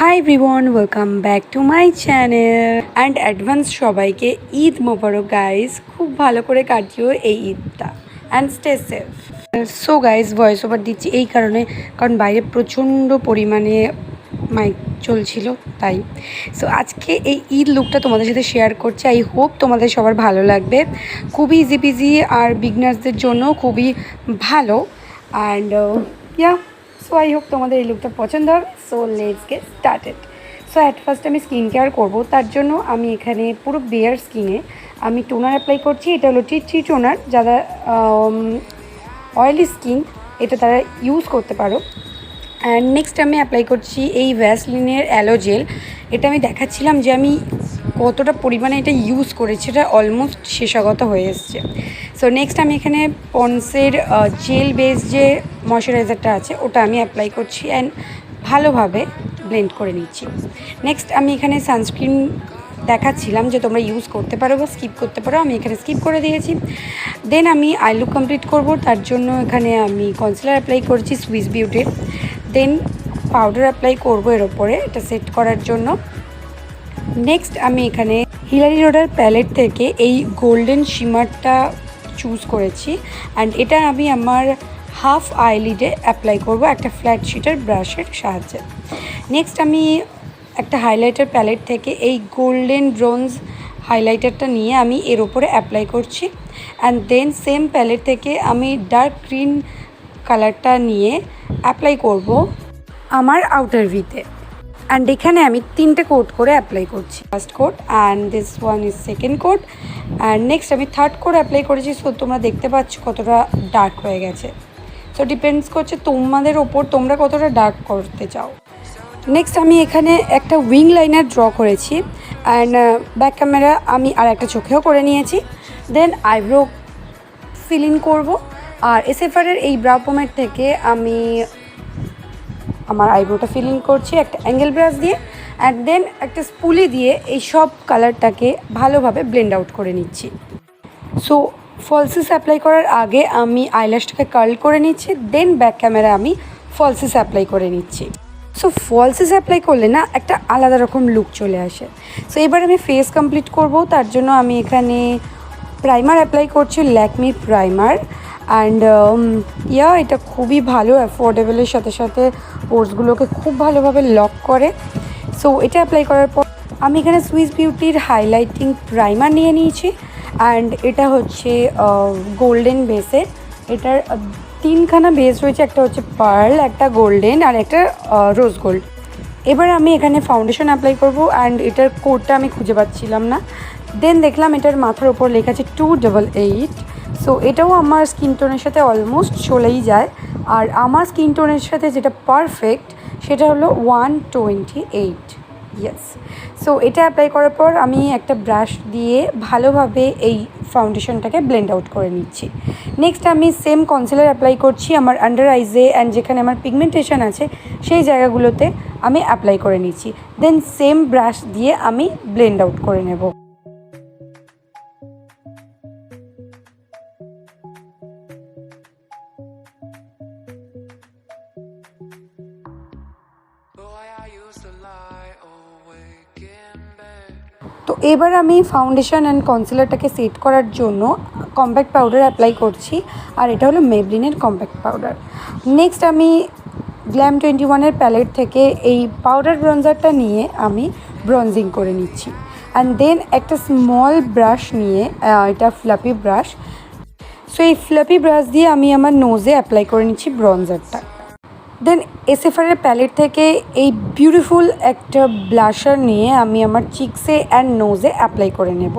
Hi everyone, welcome back to my channel and advance সবাইকে ঈদ মোবারক guys. খুব ভালো করে কাটিও এই ঈদটা and stay safe. So guys voice over দিচ্ছি এই কারণ বাইরে প্রচণ্ড পরিমাণে মাইক চলছিল তাই। সো আজকে এই ঈদ লুকটা তোমাদের সাথে শেয়ার করছি। আই হোপ তোমাদের সবার ভালো লাগবে। খুবই ইজি পিজি আর বিগনার্সদের জন্য খুবই ভালো অ্যান্ড সো আই হোপ তোমাদের এই লুকটা পছন্দ হবে। So let's get started. So at first আমি স্কিন কেয়ার করবো, তার জন্য আমি এখানে পুরো বেয়ার স্কিনে আমি টোনার অ্যাপ্লাই করছি। এটা হলো টি টোনার, যারা অয়েলি স্কিন এটা তারা ইউজ করতে পারো। অ্যান্ড নেক্সট আমি অ্যাপ্লাই করছি এই ভ্যাসলিনের অ্যালো জেল। এটা আমি দেখাচ্ছিলাম যে আমি কতটা পরিমাণে এটা ইউজ করেছি, এটা অলমোস্ট শেষাগত হয়ে এসছে। সো নেক্সট আমি এখানে পন্সের জেল বেস যে ময়শ্চারাইজারটা আছে ওটা আমি অ্যাপ্লাই করছি অ্যান্ড ভালোভাবে ব্লেন্ড করে নিচ্ছি। নেক্সট আমি এখানে সানস্ক্রিন দেখাচ্ছিলাম যে তোমরা ইউজ করতে পারো বা স্কিপ করতে পারো, আমি এখানে স্কিপ করে দিয়েছি। দেন আমি আই লুক কমপ্লিট করব, তার জন্য এখানে আমি কনসিলার অ্যাপ্লাই করছি সুইস বিউটির। দেন পাউডার অ্যাপ্লাই করবো এর ওপরে এটা সেট করার জন্য। নেক্সট আমি এখানে হিলারি রোডার প্যালেট থেকে এই গোল্ডেন শিমারটা চুজ করেছি অ্যান্ড এটা আমি আমার হাফ আইলিডে অ্যাপ্লাই করব একটা ফ্ল্যাট শিটের ব্রাশের সাহায্যে। নেক্সট আমি একটা হাইলাইটার প্যালেট থেকে এই গোল্ডেন ব্রোঞ্জ হাইলাইটারটা নিয়ে আমি এর ওপরে অ্যাপ্লাই করছি অ্যান্ড দেন সেম প্যালেট থেকে আমি ডার্ক গ্রিন কালারটা নিয়ে অ্যাপ্লাই করব আমার আউটার ভিতে। অ্যান্ড এখানে আমি 3টে কোট করে অ্যাপ্লাই করছি। First coat and this one is second coat and next আমি থার্ড কোট অ্যাপ্লাই করেছি। সো তোমরা দেখতে পাচ্ছ কতটা ডার্ক হয়ে গেছে। সো ডিপেন্ডস করছে তোমাদের ওপর তোমরা কতটা ডার্ক করতে চাও। নেক্সট আমি এখানে একটা উইং লাইনার ড্র করেছি অ্যান্ড ব্যাক ক্যামেরা আমি আর একটা চোখেও করে নিয়েছি। দেন আইব্রো ফিল ইন করবো আর এসএফআরের এই ব্রাউ পোমের থেকে আমি আমার আইব্রোটা ফিল ইন করছি একটা অ্যাঙ্গেল ব্রাশ দিয়ে অ্যান্ড দেন একটা স্পুলি দিয়ে এই সব কালারটাকে ভালোভাবে ব্লেন্ড আউট করে নিচ্ছি। সো ফলসিস অ্যাপ্লাই করার আগে আমি আইল্যাশটাকে কার্ল করে নিচ্ছি, দেন ব্যাক ক্যামেরা আমি ফলসিস অ্যাপ্লাই করে নিচ্ছি। সো ফলসিস অ্যাপ্লাই করলে না একটা আলাদা রকম লুক চলে আসে। সো এবার আমি ফেস কমপ্লিট করব, তার জন্য আমি এখানে প্রাইমার অ্যাপ্লাই করছি, ল্যাকমি প্রাইমার অ্যান্ড এটা খুবই ভালো, অ্যাফোর্ডেবলের সাথে সাথে পোর্সগুলোকে খুব ভালোভাবে লক করে। সো এটা অ্যাপ্লাই করার পর আমি এখানে সুইস বিউটির হাইলাইটিং প্রাইমার নিয়ে নিয়েছি অ্যান্ড এটা হচ্ছে গোল্ডেন বেসের। এটার 3খানা বেস রয়েছে, একটা হচ্ছে পার্ল, একটা গোল্ডেন আর একটা রোজ গোল্ড। এবার আমি এখানে ফাউন্ডেশন অ্যাপ্লাই করব অ্যান্ড এটার কোডটা আমি খুঁজে পাচ্ছিলাম না। দেন দেখলাম এটার মাথার ওপর লেখা আছে 288। সো এটাও আমার স্কিন টোনের সাথে অলমোস্ট চলেই যায় আর আমার স্কিন টোনের সাথে যেটা পারফেক্ট সেটা হলো 128। ইয়েস। সো এটা অ্যাপ্লাই করার পর আমি একটা ব্রাশ দিয়ে ভালোভাবে এই ফাউন্ডেশনটাকে ব্লেন্ড আউট করে নিচ্ছি। নেক্সট আমি সেম কনসিলার অ্যাপ্লাই করছি আমার আন্ডার আইজে অ্যান্ড যেখানে আমার পিগমেন্টেশন আছে সেই জায়গাগুলোতে আমি অ্যাপ্লাই করে নিচ্ছি। দেন সেম ব্রাশ দিয়ে আমি ব্লেন্ড আউট করে নেব। তো এবার আমি ফাউন্ডেশন অ্যান্ড কনসিলারটাকে সেট করার জন্য কম্প্যাক্ট পাউডার অ্যাপ্লাই করছি আর এটা হলো মেবলিনের কম্প্যাক্ট পাউডার। নেক্সট আমি গ্ল্যাম 21-এর প্যালেট থেকে এই পাউডার ব্রঞ্জারটা নিয়ে আমি ব্রঞ্জিং করে নিচ্ছি অ্যান্ড দেন একটা স্মল ব্রাশ নিয়ে এটা ফ্লাপি ব্রাশ। সো এই ফ্লাপি ব্রাশ দিয়ে আমি আমার নোজে অ্যাপ্লাই করে নিচ্ছি ব্রঞ্জারটা। দেন এসএফআরের প্যালেট থেকে এই বিউটিফুল একটা ব্লাশার নিয়ে আমি আমার চিকসে অ্যান্ড নোজে অ্যাপ্লাই করে নেব।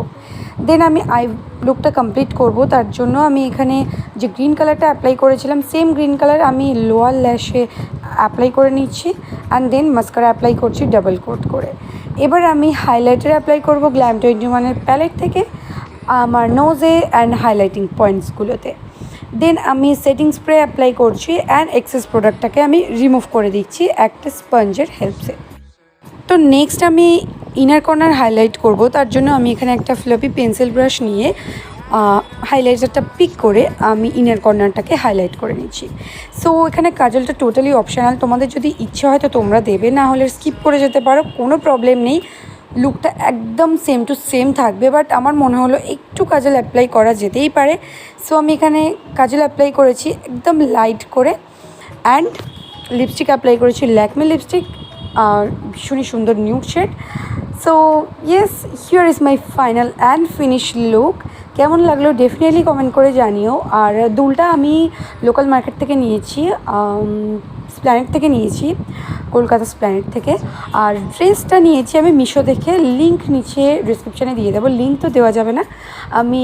দেন আমি আই লুকটা কমপ্লিট করব, তার জন্য আমি এখানে যে গ্রিন কালারটা অ্যাপ্লাই করেছিলাম সেম গ্রিন কালার আমি লোয়ার ল্যাশে অ্যাপ্লাই করে নিচ্ছি অ্যান্ড দেন মাস্কারা অ্যাপ্লাই করছি ডাবল কোট করে। এবার আমি হাইলাইটার অ্যাপ্লাই করব গ্ল্যাম 21-এর প্যালেট থেকে আমার নোজে অ্যান্ড হাইলাইটিং পয়েন্টসগুলোতে। দেন আমি সেটিং স্প্রে অ্যাপ্লাই করছি অ্যান্ড এক্সেস প্রোডাক্টটাকে আমি রিমুভ করে দিচ্ছি একটা স্পঞ্জের হেল্পসে। তো নেক্সট আমি ইনার কর্নার হাইলাইট করব, তার জন্য আমি এখানে একটা ফ্লপি পেন্সিল ব্রাশ নিয়ে হাইলাইটারটা পিক করে আমি ইনার কর্নারটাকে হাইলাইট করে নিচ্ছি। সো এখানে কাজলটা টোটালি অপশনাল, তোমাদের যদি ইচ্ছে হয় তো তোমরা দেবে, না হলে স্কিপ করে যেতে পারো, কোনো প্রবলেম নেই। লুকটা একদম সেম টু সেম থাকবে, বাট আমার মনে হলো একটু কাজল অ্যাপ্লাই করা যেতেই পারে। সো আমি এখানে কাজল অ্যাপ্লাই করেছি একদম লাইট করে, অ্যান্ড লিপস্টিক অ্যাপ্লাই করেছি ল্যাকমে লিপস্টিক, আর ভীষণই সুন্দর nude shade. So yes, here is my final and finish look. কেমন লাগলো ডেফিনেটলি কমেন্ট করে জানিও। আর দুলটা আমি লোকাল মার্কেট থেকে নিয়েছি, স্প্ল্যানেট থেকে নিয়েছি, কলকাতা স্প্ল্যানেট থেকে। আর ড্রেসটা নিয়েছি আমি মিশো থেকে, লিঙ্ক নিচে ডিসক্রিপশানে দিয়ে দেবো, লিঙ্ক তো দেওয়া যাবে না, আমি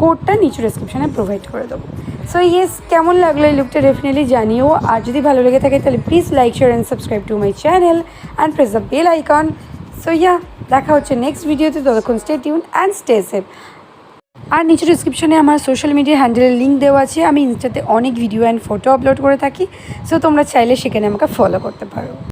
কোডটা নিচে ডিসক্রিপশানে প্রোভাইড করে দেবো। সো ইয়েস, কেমন লাগলো এই লুকটা ডেফিনেটলি জানিও। আর যদি ভালো লেগে থাকে তাহলে please like, share and subscribe to my channel and press the bell icon. So yeah, দেখা হচ্ছে নেক্সট ভিডিওতে, ততক্ষণ stay tune and stay safe. আর নিচে ডিসক্রিপশনে আমার সোশ্যাল মিডিয়া হ্যান্ডেলের লিঙ্ক দেওয়া আছে, আমি ইনস্টাতে অনেক ভিডিও অ্যান্ড ফটো আপলোড করে থাকি। সো তোমরা চাইলে সেখানে আমাকে ফলো করতে পারো।